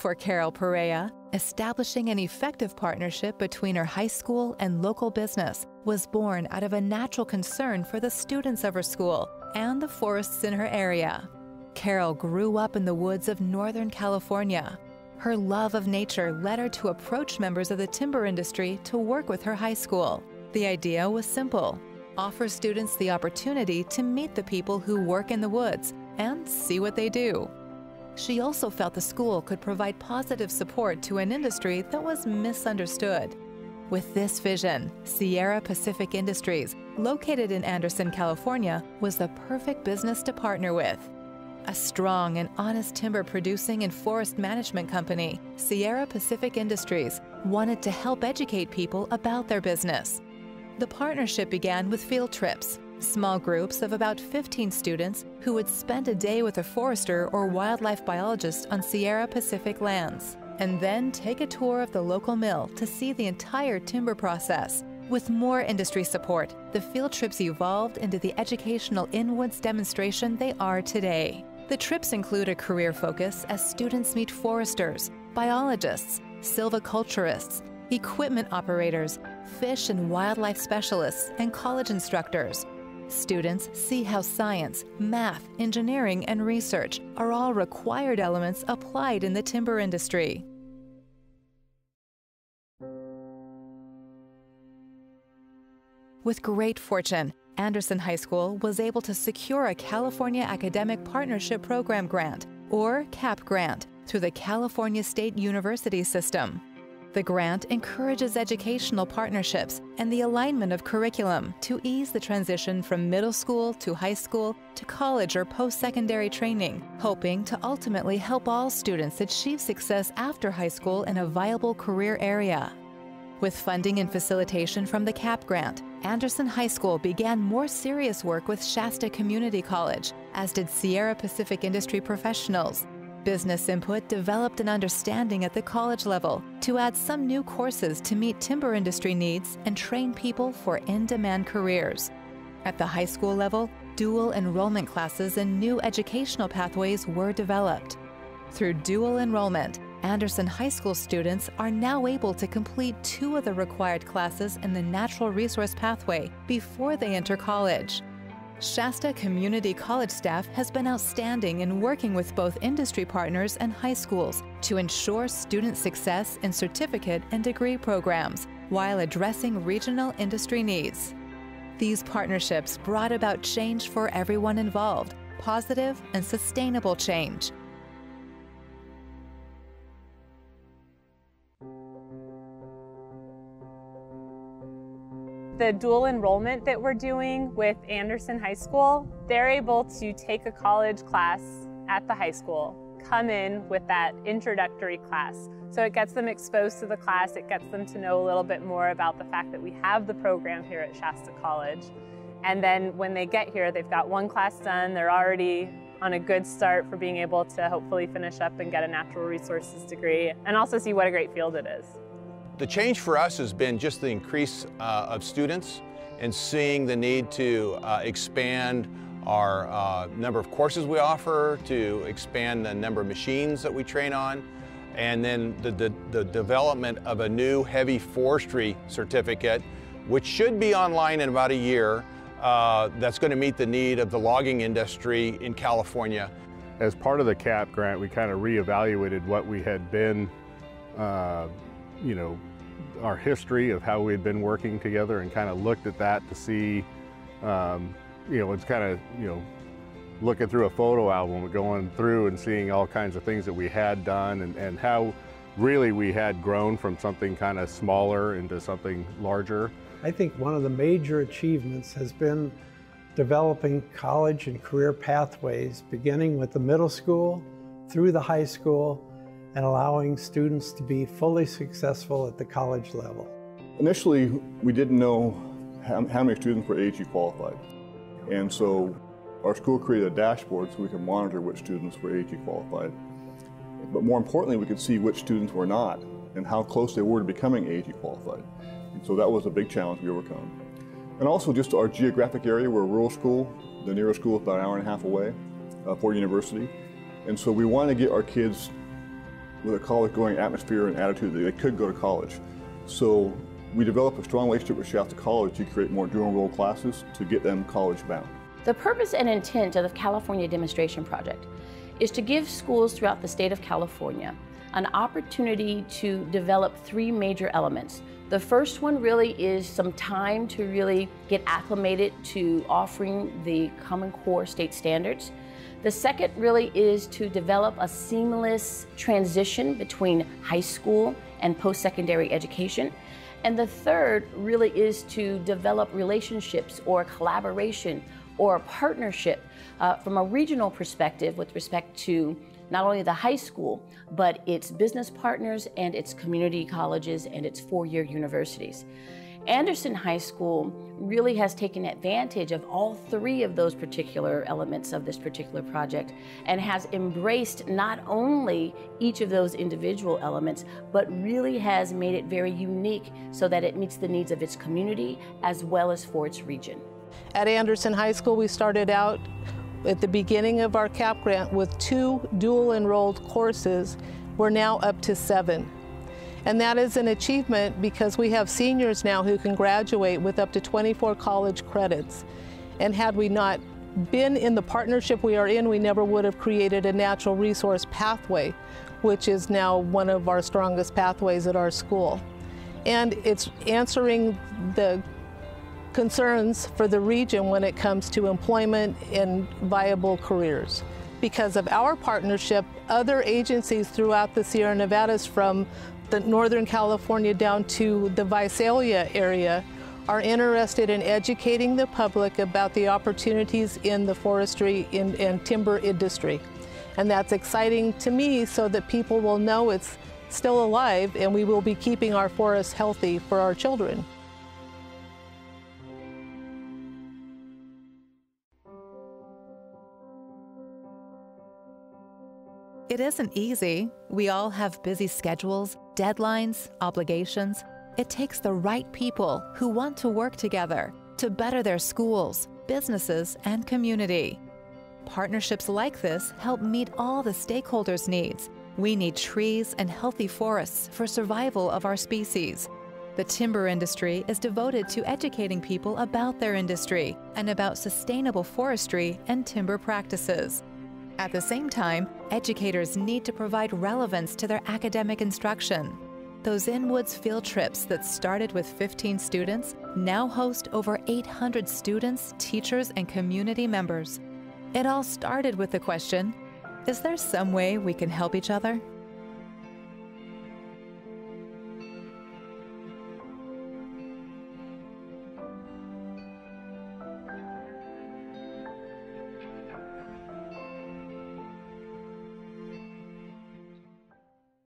For Carol Perea, establishing an effective partnership between her high school and local business was born out of a natural concern for the students of her school and the forests in her area. Carol grew up in the woods of Northern California. Her love of nature led her to approach members of the timber industry to work with her high school. The idea was simple: offer students the opportunity to meet the people who work in the woods and see what they do. She also felt the school could provide positive support to an industry that was misunderstood. With this vision, Sierra-Pacific Industries, located in Anderson, California, was the perfect business to partner with. A strong and honest timber producing and forest management company, Sierra-Pacific Industries wanted to help educate people about their business. The partnership began with field trips, small groups of about 15 students who would spend a day with a forester or wildlife biologist on Sierra-Pacific lands, and then take a tour of the local mill to see the entire timber process. With more industry support, the field trips evolved into the educational in-woods demonstration they are today. The trips include a career focus as students meet foresters, biologists, silviculturists, equipment operators, fish and wildlife specialists, and college instructors. Students see how science, math, engineering, and research are all required elements applied in the timber industry. With great fortune, Anderson High School was able to secure a California Academic Partnership Program grant, or CAP grant, through the California State University system. The grant encourages educational partnerships and the alignment of curriculum to ease the transition from middle school to high school to college or post-secondary training, hoping to ultimately help all students achieve success after high school in a viable career area. With funding and facilitation from the CAP grant, Anderson High School began more serious work with Shasta Community College, as did Sierra-Pacific Industry professionals. Business input developed an understanding at the college level to add some new courses to meet timber industry needs and train people for in-demand careers. At the high school level, dual enrollment classes and new educational pathways were developed. Through dual enrollment, Anderson High School students are now able to complete 2 of the required classes in the natural resource pathway before they enter college. Shasta Community College staff has been outstanding in working with both industry partners and high schools to ensure student success in certificate and degree programs while addressing regional industry needs. These partnerships brought about change for everyone involved, positive and sustainable change. The dual enrollment that we're doing with Anderson High School, they're able to take a college class at the high school, come in with that introductory class. So it gets them exposed to the class, it gets them to know a little bit more about the fact that we have the program here at Shasta College. And then when they get here, they've got 1 class done, they're already on a good start for being able to hopefully finish up and get a natural resources degree, and also see what a great field it is. The change for us has been just the increase of students and seeing the need to expand our number of courses we offer, to expand the number of machines that we train on, and then the development of a new heavy forestry certificate, which should be online in about a year, that's going to meet the need of the logging industry in California. As part of the CAP grant, we kind of reevaluated what we had been our history of how we had been working together, and kind of looked at that to see, it's kind of, looking through a photo album, going through and seeing all kinds of things that we had done, and how really we had grown from something kind of smaller into something larger. I think one of the major achievements has been developing college and career pathways, beginning with the middle school, through the high school, and allowing students to be fully successful at the college level. Initially, we didn't know how many students were AG qualified. And so our school created a dashboard so we could monitor which students were AG qualified. But more importantly, we could see which students were not and how close they were to becoming AG qualified. And so that was a big challenge we overcome. And also just our geographic area, we're a rural school. The nearest school is about an hour and a half away, Ford University. And so we want to get our kids with a college-going atmosphere and attitude that they could go to college. So we developed a strong relationship with Shasta College to create more dual enrolled classes to get them college-bound. The purpose and intent of the California Demonstration Project is to give schools throughout the state of California an opportunity to develop three major elements. The first one really is some time to really get acclimated to offering the Common Core state standards. The second really is to develop a seamless transition between high school and post-secondary education. And the third really is to develop relationships or collaboration or a partnership from a regional perspective with respect to not only the high school, but its business partners and its community colleges and its four-year universities. Anderson High School really has taken advantage of all three of those particular elements of this particular project and has embraced not only each of those individual elements, but really has made it very unique so that it meets the needs of its community as well as for its region. At Anderson High School, we started out at the beginning of our CAP grant with 2 dual enrolled courses. We're now up to 7. And that is an achievement because we have seniors now who can graduate with up to 24 college credits. And had we not been in the partnership we are in, we never would have created a natural resource pathway, which is now one of our strongest pathways at our school. And it's answering the concerns for the region when it comes to employment and viable careers. Because of our partnership, other agencies throughout the Sierra Nevadas from the Northern California down to the Visalia area are interested in educating the public about the opportunities in the forestry and timber industry. And that's exciting to me so that people will know it's still alive and we will be keeping our forests healthy for our children. It isn't easy. We all have busy schedules, deadlines, obligations. It takes the right people who want to work together to better their schools, businesses, and community. Partnerships like this help meet all the stakeholders' needs. We need trees and healthy forests for survival of our species. The timber industry is devoted to educating people about their industry and about sustainable forestry and timber practices. At the same time, educators need to provide relevance to their academic instruction. Those in-woods field trips that started with 15 students now host over 800 students, teachers, and community members. It all started with the question, is there some way we can help each other?